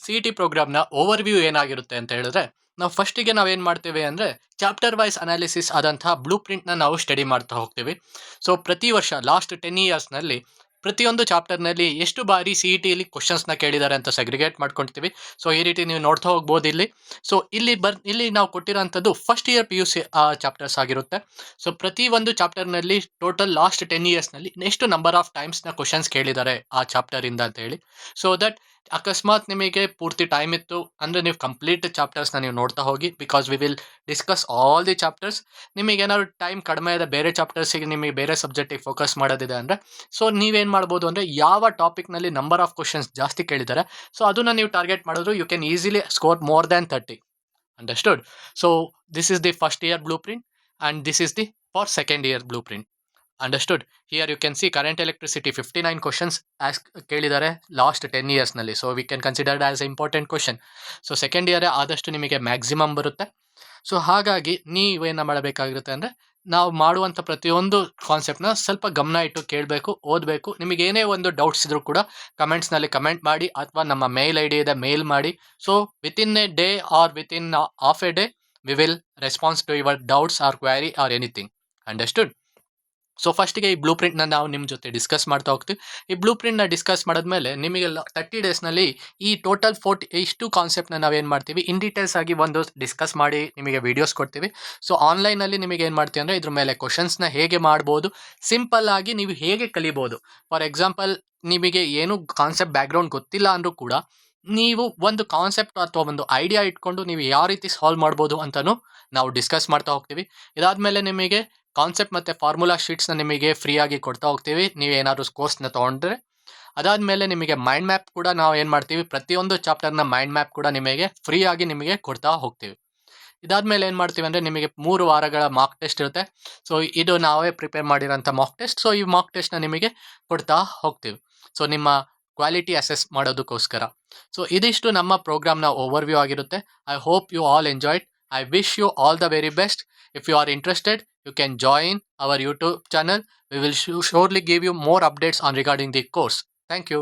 C-E-T ಪ್ರೋಗ್ರಾಮ್‌ನ overview ಏನಾಗಿರುತ್ತೆ ಅಂತ ಹೇಳಿದ್ರೆ, ನಾವು ಫಸ್ಟಿಗೆ ನಾವೇನ್ ಮಾಡ್ತೇವೆ ಅಂದ್ರೆ, ಚಾಪ್ಟರ್ ವೈಸ್ ಅನಾಲಿಸಿಸ್ ಆದಂತಹ ಬ್ಲೂ ಪ್ರಿಂಟ್‌ನ ನಾವು ಸ್ಟಡಿ ಮಾಡ್ತಾ ಹೋಗ್ತೀವಿ. ಸೊ ಪ್ರತಿ ವರ್ಷ ಲಾಸ್ಟ್ 10 ಇಯರ್ಸ್‌ನಲ್ಲಿ ಪ್ರತಿಯೊಂದು ಚಾಪ್ಟರ್‌ನಲ್ಲಿ ಎಷ್ಟು ಬಾರಿ ಸಿ-ಇ-ಟಿಯಲ್ಲಿ ಕ್ವೆಷನ್ಸ್‌ನ ಕೇಳಿದ್ದಾರೆ ಅಂತ ಸೆಗ್ರಿಗೇಟ್ ಮಾಡ್ಕೊಂತೀವಿ. ಸೊ ಈ ರೀತಿ ನೀವು ನೋಡ್ತಾ ಹೋಗ್ಬೋದು ಇಲ್ಲಿ. ಸೊ ಇಲ್ಲಿ ನಾವು ಕೊಟ್ಟಿರೋಂಥದ್ದು ಫಸ್ಟ್ ಇಯರ್ ಪಿ-ಯು-ಸಿ ಚಾಪ್ಟರ್ಸ್ ಆಗಿರುತ್ತೆ. ಸೊ ಪ್ರತಿ ಒಂದು ಚಾಪ್ಟರ್‌ನಲ್ಲಿ ಟೋಟಲ್ ಲಾಸ್ಟ್ 10 ಇಯರ್ಸ್‌ನಲ್ಲಿ ಎಷ್ಟು ನಂಬರ್ ಆಫ್ ಟೈಮ್ಸ್‌ನ ಕ್ವೆಷನ್ಸ್ ಕೇಳಿದ್ದಾರೆ ಆ ಚಾಪ್ಟರ್ ಇಂದ ಅಂತ ಹೇಳಿ. ಸೊ ದಟ್ ಅಕಸ್ಮಾತ್ ನಿಮಗೆ ಪೂರ್ತಿ ಟೈಮ್ ಇತ್ತು ಅಂದ್ರೆ ನೀವು ಕಂಪ್ಲೀಟ್ ಚಾಪ್ಟರ್ಸ್‌ನ ನೀವು ನೋಡ್ತಾ ಹೋಗಿ. Because we will discuss all the chapters. ನಿಮಗೇನಾದ್ರು ಟೈಮ್ ಕಡಿಮೆ ಇದೆ, ಬೇರೆ ಚಾಪ್ಟರ್ಸಿಗೆ ನಿಮಗೆ ಬೇರೆ ಸಬ್ಜೆಕ್ಟಿಗೆ ಫೋಕಸ್ ಮಾಡೋದಿದೆ ಅಂದ್ರೆ, ಸೊ ನೀವೇನ್ ಮಾಡ್ಬೋದು ಅಂದ್ರೆ ಯಾವ ಟಾಪಿಕ್‌ನಲ್ಲಿ ನಂಬರ್ ಆಫ್ ಕ್ವೆಷನ್ಸ್ ಜಾಸ್ತಿ ಕೇಳಿದ್ದಾರೆ, ಸೊ ಅದನ್ನ ನೀವು ಟಾರ್ಗೆಟ್ ಮಾಡಿದ್ರು you can easily score more than 30. Understood? So this is the first year blueprint and this is the for second year blueprint. Understood? Here you can see current electricity 59 questions as ಕೇಳಿದ್ದಾರೆ last 10 ಇಯರ್ಸ್‌ನಲ್ಲಿ. So we can considered as a important question. So second ಇಯರೇ ಆದಷ್ಟು ನಿಮಗೆ maximum ಬರುತ್ತೆ. So ಹಾಗಾಗಿ ನೀವೇನು ಮಾಡಬೇಕಾಗಿರುತ್ತೆ ಅಂದರೆ, ನಾವು ಮಾಡುವಂಥ ಪ್ರತಿಯೊಂದು ಕಾನ್ಸೆಪ್ಟ್‌ನ ಸ್ವಲ್ಪ ಗಮನ ಇಟ್ಟು ಕೇಳಬೇಕು, ಓದಬೇಕು. ನಿಮಗೆ ಏನೇ ಒಂದು ಡೌಟ್ಸ್ ಇದ್ರೂ ಕೂಡ ಕಮೆಂಟ್ಸ್‌ನಲ್ಲಿ ಕಮೆಂಟ್ ಮಾಡಿ, ಅಥವಾ ನಮ್ಮ ಮೇಲ್ ಐಡಿ ಇದೆ ಮೇಲ್ ಮಾಡಿ. So within a day or within half a day we will response to your doubts or query or anything. Understood? So ಫಸ್ಟಿಗೆ ಈ ಬ್ಲೂ ಪ್ರಿಂಟ್‌ನ ನಾವು ನಿಮ್ಮ ಜೊತೆ ಡಿಸ್ಕಸ್ ಮಾಡ್ತಾ ಹೋಗ್ತೀವಿ. ಈ ಬ್ಲೂ ಪ್ರಿಂಟ್‌ನ ಡಿಸ್ಕಸ್ ಮಾಡಿದ್ಮೇಲೆ ನಿಮಗೆಲ್ಲ 30 ಡೇಸ್‌ನಲ್ಲಿ ಈ ಟೋಟಲ್ 40 ಇಷ್ಟು ಕಾನ್ಸೆಪ್ಟ್‌ನ ನಾವೇನು ಮಾಡ್ತೀವಿ ಇನ್ ಡೀಟೇಲ್ಸ್ ಆಗಿ ಒಂದು ಡಿಸ್ಕಸ್ ಮಾಡಿ ನಿಮಗೆ ವಿಡಿಯೋಸ್ ಕೊಡ್ತೀವಿ. ಸೊ ಆನ್ಲೈನಲ್ಲಿ ನಿಮಗೆ ಏನು ಮಾಡ್ತೀವಿ ಅಂದರೆ, ಇದ್ರ ಮೇಲೆ ಕ್ವೆಷನ್ಸ್‌ನ ಹೇಗೆ ಮಾಡ್ಬೋದು, ಸಿಂಪಲ್ ಆಗಿ ನೀವು ಹೇಗೆ ಕಲಿಬೋದು. ಫಾರ್ ಎಕ್ಸಾಂಪಲ್, ನಿಮಗೆ ಏನು ಕಾನ್ಸೆಪ್ಟ್ ಬ್ಯಾಕ್‌ಗ್ರೌಂಡ್ ಗೊತ್ತಿಲ್ಲ ಅಂದ್ರೂ ಕೂಡ ನೀವು ಒಂದು ಕಾನ್ಸೆಪ್ಟ್ ಅಥವಾ ಒಂದು ಐಡಿಯಾ ಇಟ್ಕೊಂಡು ನೀವು ಯಾವ ರೀತಿ ಸಾಲ್ವ್ ಮಾಡ್ಬೋದು ಅಂತಲೂ ನಾವು ಡಿಸ್ಕಸ್ ಮಾಡ್ತಾ ಹೋಗ್ತೀವಿ. ಇದಾದ್ಮೇಲೆ ನಿಮಗೆ ಕಾನ್ಸೆಪ್ಟ್ ಮತ್ತು ಫಾರ್ಮುಲಾ ಶೀಟ್ಸ್‌ನ ನಿಮಗೆ ಫ್ರೀಯಾಗಿ ಕೊಡ್ತಾ ಹೋಗ್ತೀವಿ, ನೀವೇನಾದ್ರು ಕೋರ್ಸ್‌ನ ತೊಗೊಂಡ್ರೆ. ಅದಾದಮೇಲೆ ನಿಮಗೆ ಮೈಂಡ್ ಮ್ಯಾಪ್ ಕೂಡ ನಾವು ಏನು ಮಾಡ್ತೀವಿ, ಪ್ರತಿಯೊಂದು ಚಾಪ್ಟರ್‌ನ ಮೈಂಡ್ ಮ್ಯಾಪ್ ಕೂಡ ನಿಮಗೆ ಫ್ರೀಯಾಗಿ ನಿಮಗೆ ಕೊಡ್ತಾ ಹೋಗ್ತೀವಿ. ಇದಾದ್ಮೇಲೆ ಏನು ಮಾಡ್ತೀವಿ ಅಂದರೆ, ನಿಮಗೆ 3 ವಾರಗಳ ಮಾಕ್ ಟೆಸ್ಟ್ ಇರುತ್ತೆ. ಸೊ ಇದು ನಾವೇ ಪ್ರಿಪೇರ್ ಮಾಡಿರೋಂಥ ಮಾಕ್ ಟೆಸ್ಟ್. ಸೊ ಈ ಮಾಕ್ ಟೆಸ್ಟ್‌ನ ನಿಮಗೆ ಕೊಡ್ತಾ ಹೋಗ್ತೀವಿ. ಸೊ ನಿಮ್ಮ ಕ್ವಾಲಿಟಿ ಅಸೆಸ್ ಮಾಡೋದಕ್ಕೋಸ್ಕರ. ಸೊ ಇದಿಷ್ಟು ನಮ್ಮ ಪ್ರೋಗ್ರಾಮ್‌ನ ಓವರ್‌ವ್ಯೂ ಆಗಿರುತ್ತೆ. I hope you all enjoyed. I wish you all the very best. If you are interested, you can join our YouTube channel. We will surely give you more updates on regarding the course. Thank you.